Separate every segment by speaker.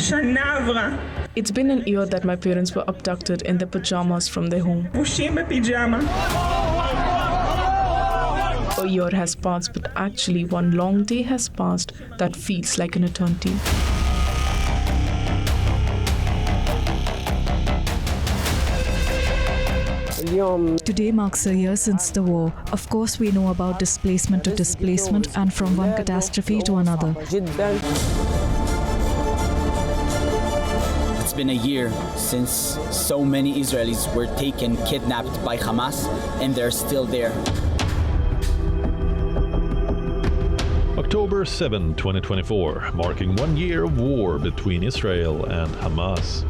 Speaker 1: It's been an year that my parents were abducted in their pajamas from their home. A year has passed, but actually one long day has passed that feels like an eternity.
Speaker 2: Today marks a year since the war. Of course, we know about displacement to displacement and from one catastrophe to another.
Speaker 3: It's been a year since so many Israelis were taken, kidnapped by Hamas, and they're still there.
Speaker 4: October 7, 2024, marking 1 year of war between Israel and Hamas.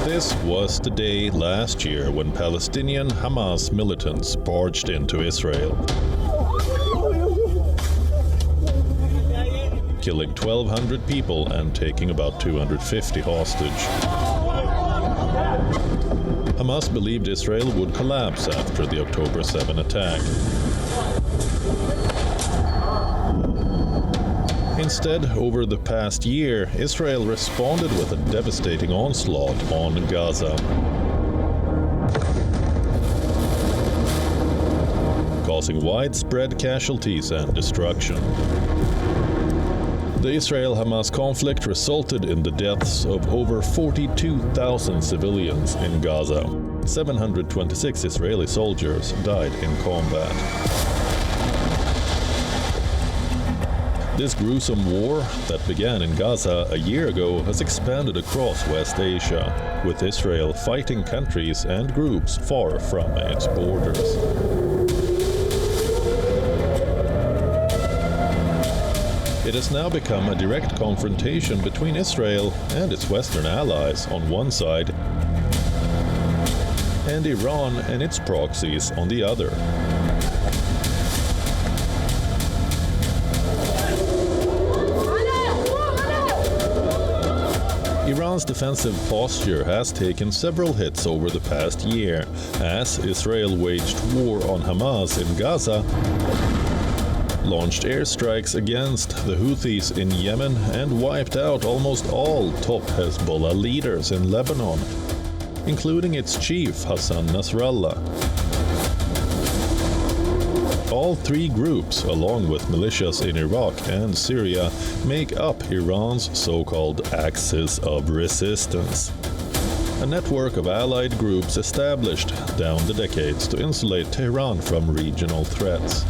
Speaker 4: This was the day last year when Palestinian Hamas militants barged into Israel, killing 1,200 people and taking about 250 hostage. Hamas believed Israel would collapse after the October 7 attack. Instead, over the past year, Israel responded with a devastating onslaught on Gaza, causing widespread casualties and destruction. The Israel-Hamas conflict resulted in the deaths of over 42,000 civilians in Gaza. 726 Israeli soldiers died in combat. This gruesome war that began in Gaza a year ago has expanded across West Asia, with Israel fighting countries and groups far from its borders. It has now become a direct confrontation between Israel and its Western allies on one side, and Iran and its proxies on the other. Iran's defensive posture has taken several hits over the past year, as Israel waged war on Hamas in Gaza, launched airstrikes against the Houthis in Yemen, and wiped out almost all top Hezbollah leaders in Lebanon, including its chief Hassan Nasrallah. All three groups, along with militias in Iraq and Syria, make up Iran's so-called Axis of Resistance, a network of allied groups established down the decades to insulate Tehran from regional threats.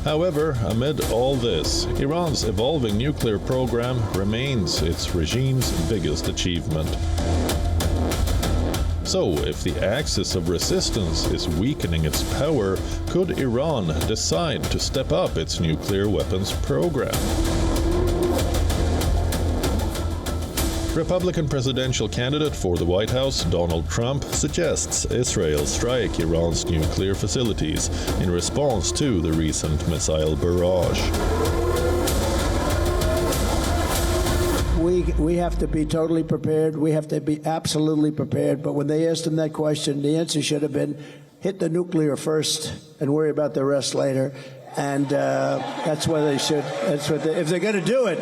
Speaker 4: However, amid all this, Iran's evolving nuclear program remains its regime's biggest achievement. So, if the axis of resistance is weakening its power, could Iran decide to step up its nuclear weapons program? Republican presidential candidate for the White House, Donald Trump, suggests Israel strike Iran's nuclear facilities in response to the recent missile barrage.
Speaker 5: We have to be totally prepared. We have to be absolutely prepared. But when they asked him that question, the answer should have been, hit the nuclear first and worry about the rest later. And that's what they should. That's what if they're going to do it.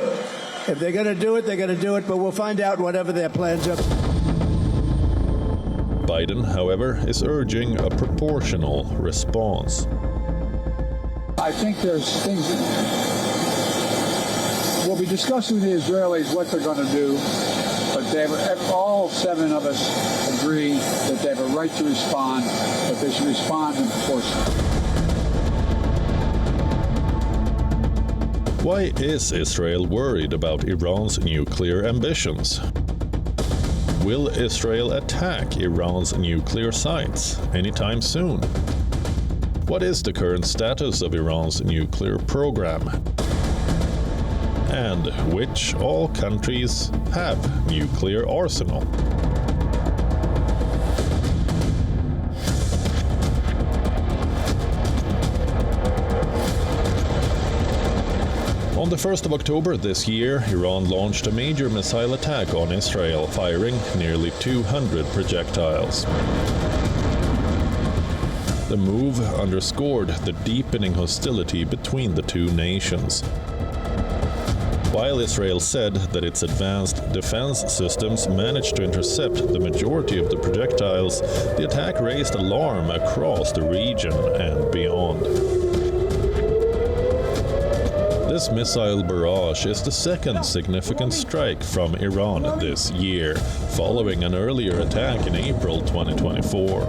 Speaker 5: If they're going to do it, they're going to do it. But we'll find out whatever their plans are.
Speaker 4: Biden, however, is urging a proportional response.
Speaker 6: I think there's things that we'll be discussing with the Israelis what they're going to do, but all seven of us agree that they have a right to respond, but they should respond in proportion.
Speaker 4: Why is Israel worried about Iran's nuclear ambitions? Will Israel attack Iran's nuclear sites anytime soon? What is the current status of Iran's nuclear program? And which all countries have nuclear arsenal? On the 1st of October this year, Iran launched a major missile attack on Israel, firing nearly 200 projectiles. The move underscored the deepening hostility between the two nations. While Israel said that its advanced defense systems managed to intercept the majority of the projectiles, the attack raised alarm across the region and beyond. This missile barrage is the second significant strike from Iran this year, following an earlier attack in April 2024.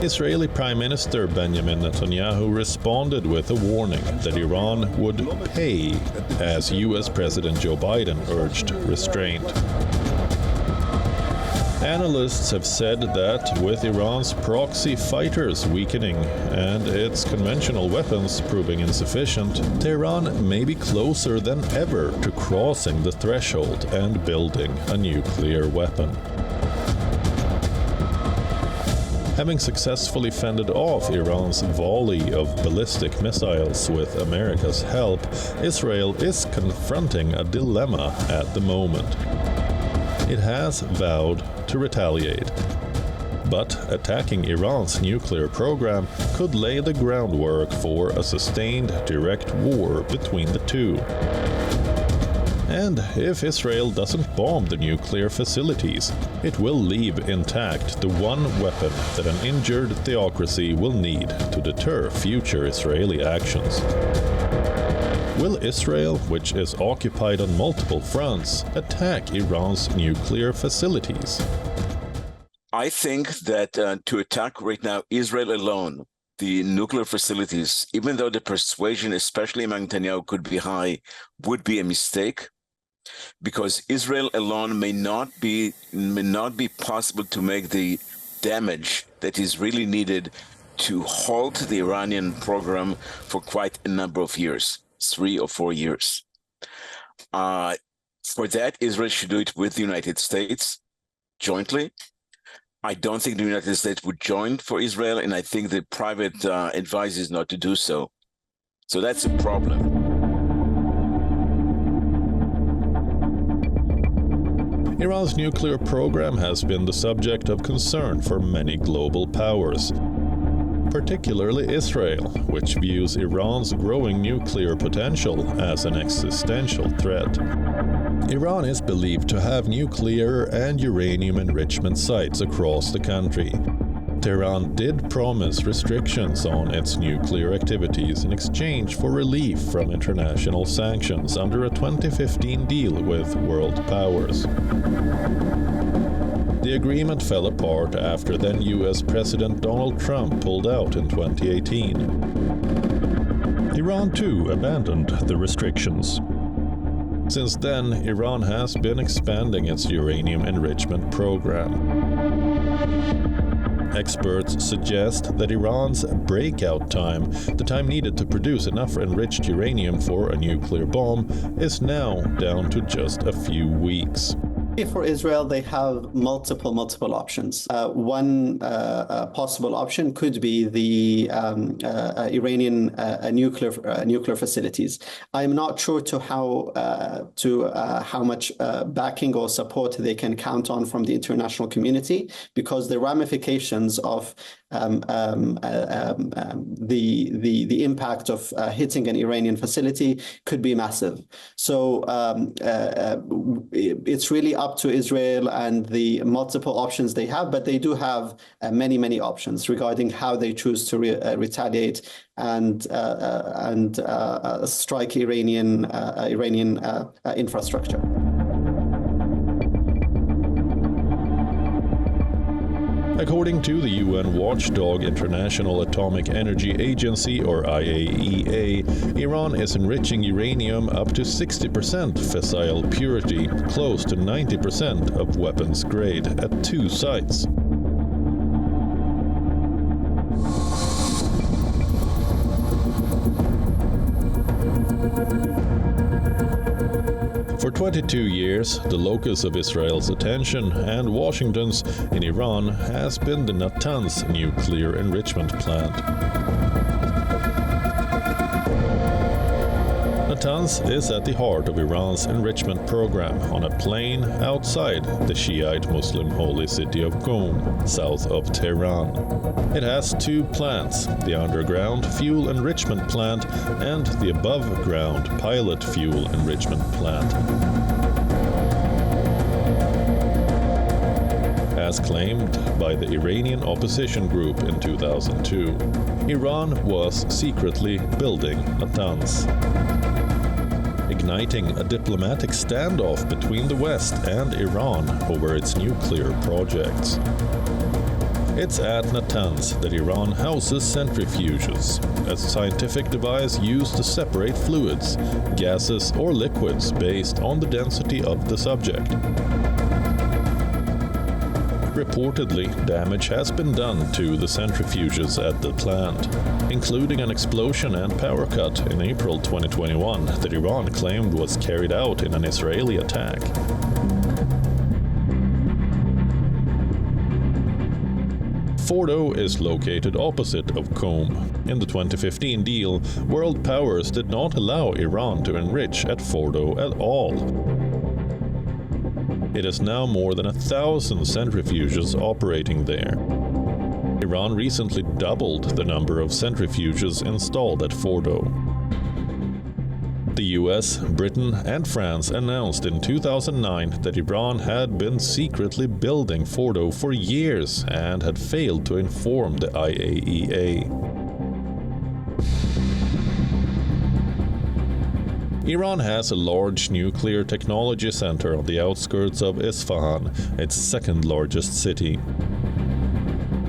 Speaker 4: Israeli Prime Minister Benjamin Netanyahu responded with a warning that Iran would pay, as US President Joe Biden urged restraint. Analysts have said that with Iran's proxy fighters weakening and its conventional weapons proving insufficient, Tehran may be closer than ever to crossing the threshold and building a nuclear weapon. Having successfully fended off Iran's volley of ballistic missiles with America's help, Israel is confronting a dilemma at the moment. It has vowed to retaliate, but attacking Iran's nuclear program could lay the groundwork for a sustained direct war between the two. And if Israel doesn't bomb the nuclear facilities, it will leave intact the one weapon that an injured theocracy will need to deter future Israeli actions. Will Israel, which is occupied on multiple fronts, attack Iran's nuclear facilities?
Speaker 7: I think that to attack right now Israel alone, the nuclear facilities, even though the persuasion, especially among Netanyahu, could be high, would be a mistake. Because Israel alone may not be possible to make the damage that is really needed to halt the Iranian program for quite a number of years, 3 or 4 years. For that, Israel should do it with the United States jointly. I don't think the United States would join for Israel, and I think the private advises not to do so. So that's a problem.
Speaker 4: Iran's nuclear program has been the subject of concern for many global powers, particularly Israel, which views Iran's growing nuclear potential as an existential threat. Iran is believed to have nuclear and uranium enrichment sites across the country. Tehran did promise restrictions on its nuclear activities in exchange for relief from international sanctions under a 2015 deal with world powers. The agreement fell apart after then US President Donald Trump pulled out in 2018. Iran too abandoned the restrictions. Since then, Iran has been expanding its uranium enrichment program. Experts suggest that Iran's breakout time, the time needed to produce enough enriched uranium for a nuclear bomb, is now down to just a few weeks.
Speaker 8: For Israel, they have multiple options. One possible option could be the Iranian nuclear facilities. I'm not sure to how much backing or support they can count on from the international community, because the ramifications of the impact of hitting an Iranian facility could be massive. So it's really up to Israel and the multiple options they have, but they do have many options regarding how they choose to retaliate and strike Iranian infrastructure.
Speaker 4: According to the UN watchdog International Atomic Energy Agency, or IAEA, Iran is enriching uranium up to 60% fissile purity, close to 90% of weapons grade, at 2 sites. For 22 years, the locus of Israel's attention and Washington's in Iran has been the Natanz nuclear enrichment plant. Natanz is at the heart of Iran's enrichment program on a plain outside the Shiite Muslim holy city of Qom, south of Tehran. It has two plants, the underground fuel enrichment plant and the above-ground pilot fuel enrichment plant. As claimed by the Iranian opposition group in 2002, Iran was secretly building Natanz, igniting a diplomatic standoff between the West and Iran over its nuclear projects. It's at Natanz that Iran houses centrifuges, a scientific device used to separate fluids, gases or liquids based on the density of the subject. Reportedly, damage has been done to the centrifuges at the plant, including an explosion and power cut in April 2021 that Iran claimed was carried out in an Israeli attack. Fordo is located opposite of Qom. In the 2015 deal, world powers did not allow Iran to enrich at Fordo at all. It is now more than 1,000 centrifuges operating there. Iran recently doubled the number of centrifuges installed at Fordo. The US, Britain, and France announced in 2009 that Iran had been secretly building Fordo for years and had failed to inform the IAEA. Iran has a large nuclear technology center on the outskirts of Isfahan, its second largest city.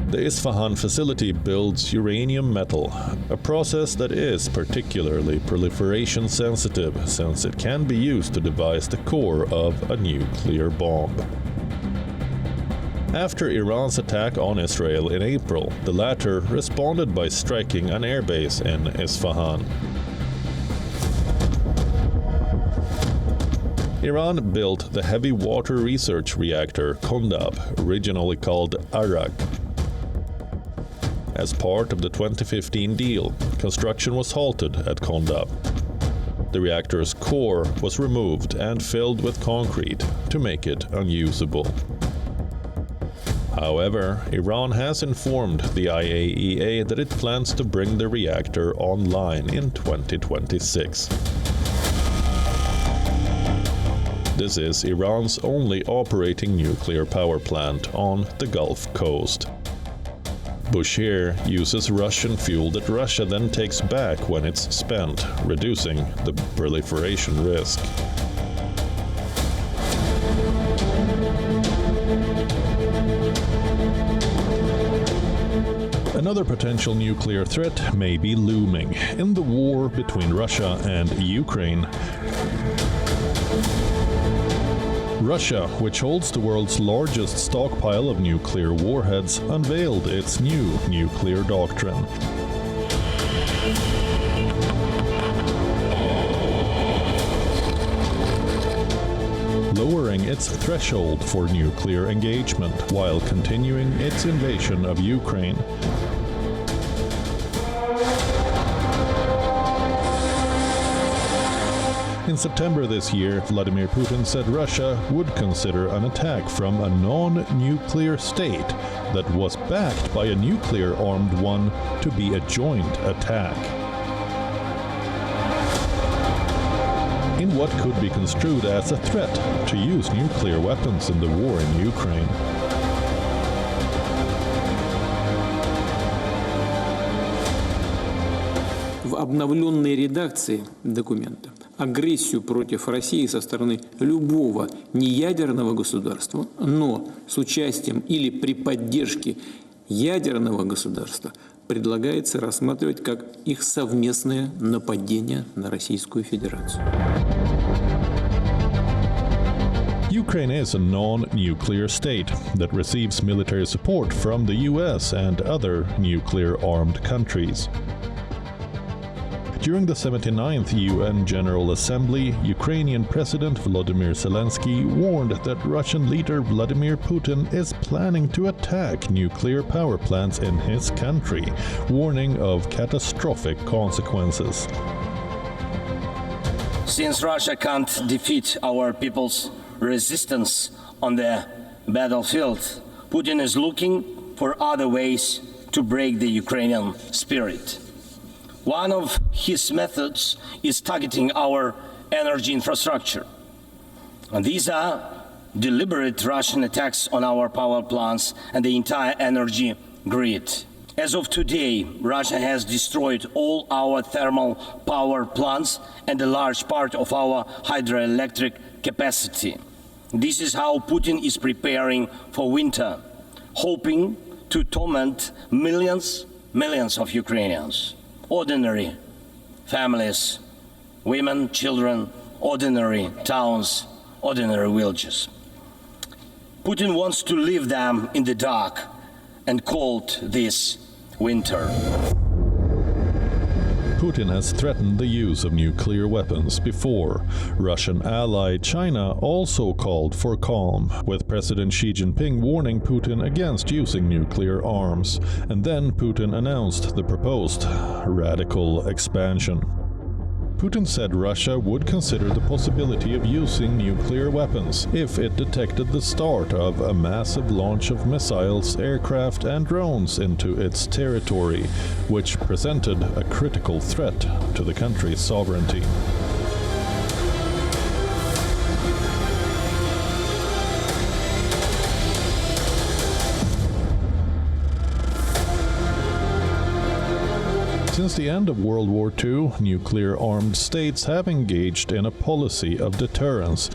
Speaker 4: The Isfahan facility builds uranium metal, a process that is particularly proliferation sensitive since it can be used to devise the core of a nuclear bomb. After Iran's attack on Israel in April, the latter responded by striking an airbase in Isfahan. Iran built the heavy water research reactor Kondab, originally called Arak. As part of the 2015 deal, construction was halted at Kondab. The reactor's core was removed and filled with concrete to make it unusable. However, Iran has informed the IAEA that it plans to bring the reactor online in 2026. This is Iran's only operating nuclear power plant on the Gulf Coast. Bushehr uses Russian fuel that Russia then takes back when it's spent, reducing the proliferation risk. Another potential nuclear threat may be looming in the war between Russia and Ukraine. Russia, which holds the world's largest stockpile of nuclear warheads, unveiled its new nuclear doctrine. Lowering its threshold for nuclear engagement while continuing its invasion of Ukraine. In September this year, Vladimir Putin said Russia would consider an attack from a non-nuclear state that was backed by a nuclear-armed one to be a joint attack. In what could be construed as a threat to use nuclear weapons in the war in Ukraine.
Speaker 9: В обновленной редакции документа агрессию против России со стороны любого неядерного государства, но с участием или при поддержке ядерного государства предлагается рассматривать как их совместное нападение на Российскую Федерацию.
Speaker 4: Ukraine is a non-nuclear state that receives military support from the US and other nuclear-armed countries. During the 79th UN General Assembly, Ukrainian President Volodymyr Zelensky warned that Russian leader Vladimir Putin is planning to attack nuclear power plants in his country, warning of catastrophic consequences.
Speaker 10: Since Russia can't defeat our people's resistance on the battlefield, Putin is looking for other ways to break the Ukrainian spirit. One of his methods is targeting our energy infrastructure. And these are deliberate Russian attacks on our power plants and the entire energy grid. As of today, Russia has destroyed all our thermal power plants and a large part of our hydroelectric capacity. This is how Putin is preparing for winter, hoping to torment millions of Ukrainians, ordinary families, women, children, ordinary towns, ordinary villages. Putin wants to leave them in the dark and called this winter.
Speaker 4: Putin has threatened the use of nuclear weapons before. Russian ally China also called for calm, with President Xi Jinping warning Putin against using nuclear arms. And then Putin announced the proposed radical expansion. Putin said Russia would consider the possibility of using nuclear weapons if it detected the start of a massive launch of missiles, aircraft and drones into its territory, which presented a critical threat to the country's sovereignty. Since the end of World War II, nuclear-armed states have engaged in a policy of deterrence.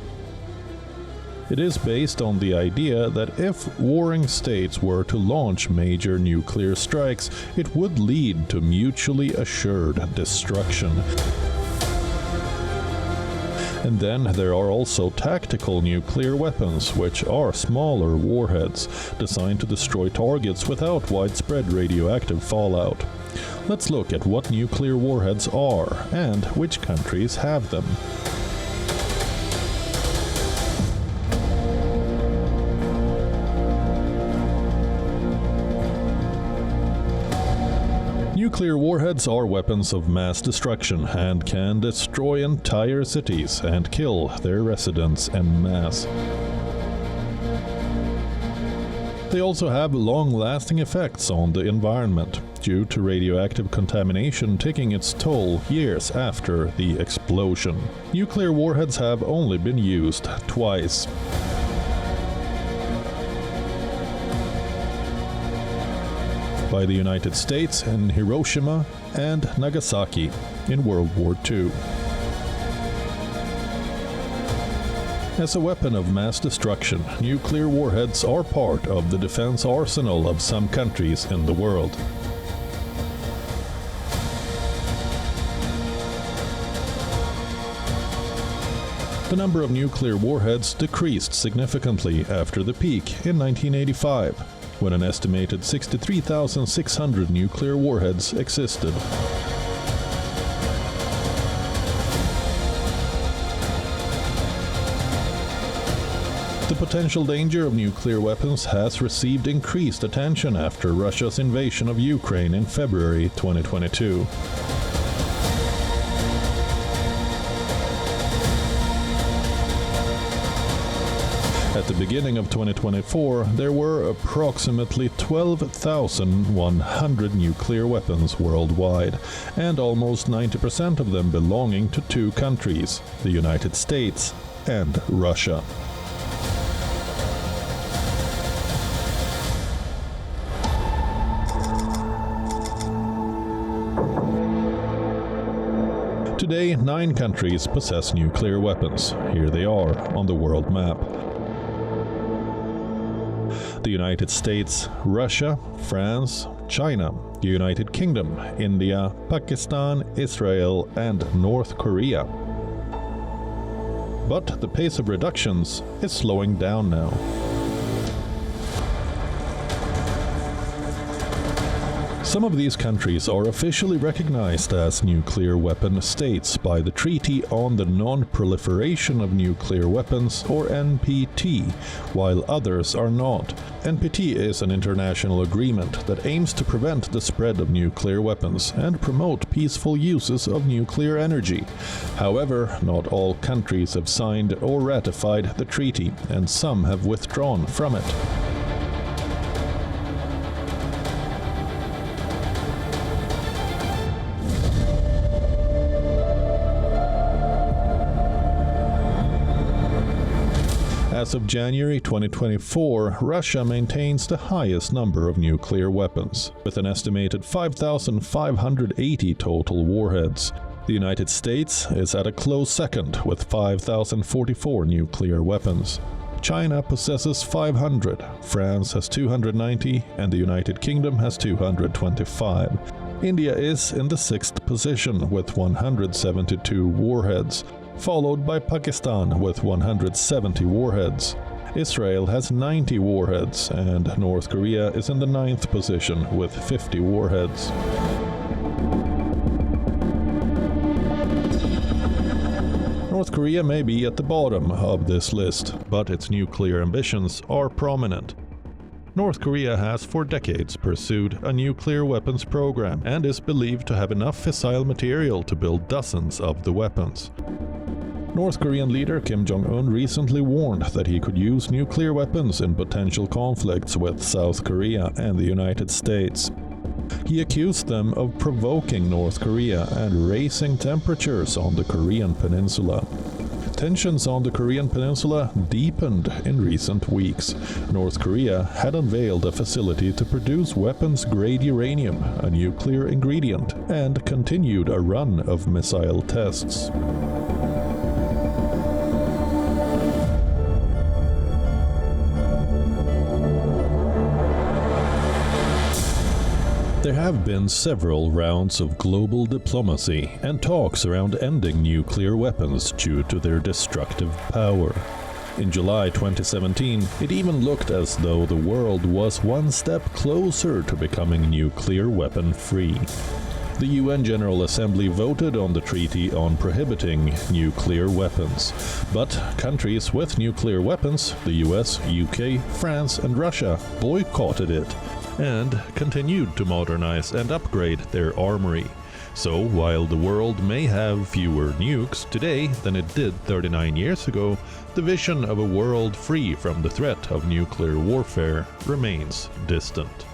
Speaker 4: It is based on the idea that if warring states were to launch major nuclear strikes, it would lead to mutually assured destruction. And then there are also tactical nuclear weapons, which are smaller warheads, designed to destroy targets without widespread radioactive fallout. Let's look at what nuclear warheads are and which countries have them. Nuclear warheads are weapons of mass destruction and can destroy entire cities and kill their residents en masse. They also have long-lasting effects on the environment, due to radioactive contamination taking its toll years after the explosion. Nuclear warheads have only been used twice. By the United States in Hiroshima and Nagasaki in World War II. As a weapon of mass destruction, nuclear warheads are part of the defense arsenal of some countries in the world. The number of nuclear warheads decreased significantly after the peak in 1985, when an estimated 63,600 nuclear warheads existed. The potential danger of nuclear weapons has received increased attention after Russia's invasion of Ukraine in February 2022. At the beginning of 2024, there were approximately 12,100 nuclear weapons worldwide, and almost 90% of them belonging to two countries, the United States and Russia. Today, 9 countries possess nuclear weapons. Here they are on the world map. The United States, Russia, France, China, the United Kingdom, India, Pakistan, Israel, and North Korea. But the pace of reductions is slowing down now. Some of these countries are officially recognized as nuclear weapon states by the Treaty on the Non-Proliferation of Nuclear Weapons, or NPT, while others are not. NPT is an international agreement that aims to prevent the spread of nuclear weapons and promote peaceful uses of nuclear energy. However, not all countries have signed or ratified the treaty, and some have withdrawn from it. As of January 2024, Russia maintains the highest number of nuclear weapons, with an estimated 5,580 total warheads. The United States is at a close second with 5,044 nuclear weapons. China possesses 500, France has 290, and the United Kingdom has 225. India is in the 6th position with 172 warheads, followed by Pakistan with 170 warheads. Israel has 90 warheads, and North Korea is in the 9th position with 50 warheads. North Korea may be at the bottom of this list, but its nuclear ambitions are prominent. North Korea has for decades pursued a nuclear weapons program and is believed to have enough fissile material to build dozens of the weapons. North Korean leader Kim Jong-un recently warned that he could use nuclear weapons in potential conflicts with South Korea and the United States. He accused them of provoking North Korea and raising temperatures on the Korean peninsula. Tensions on the Korean peninsula deepened in recent weeks. North Korea had unveiled a facility to produce weapons-grade uranium, a nuclear ingredient, and continued a run of missile tests. There have been several rounds of global diplomacy and talks around ending nuclear weapons due to their destructive power. In July 2017, it even looked as though the world was one step closer to becoming nuclear weapon-free. The UN General Assembly voted on the treaty on prohibiting nuclear weapons. But countries with nuclear weapons, the US, UK, France, and Russia, boycotted it and continued to modernize and upgrade their armory. So, while the world may have fewer nukes today than it did 39 years ago, the vision of a world free from the threat of nuclear warfare remains distant.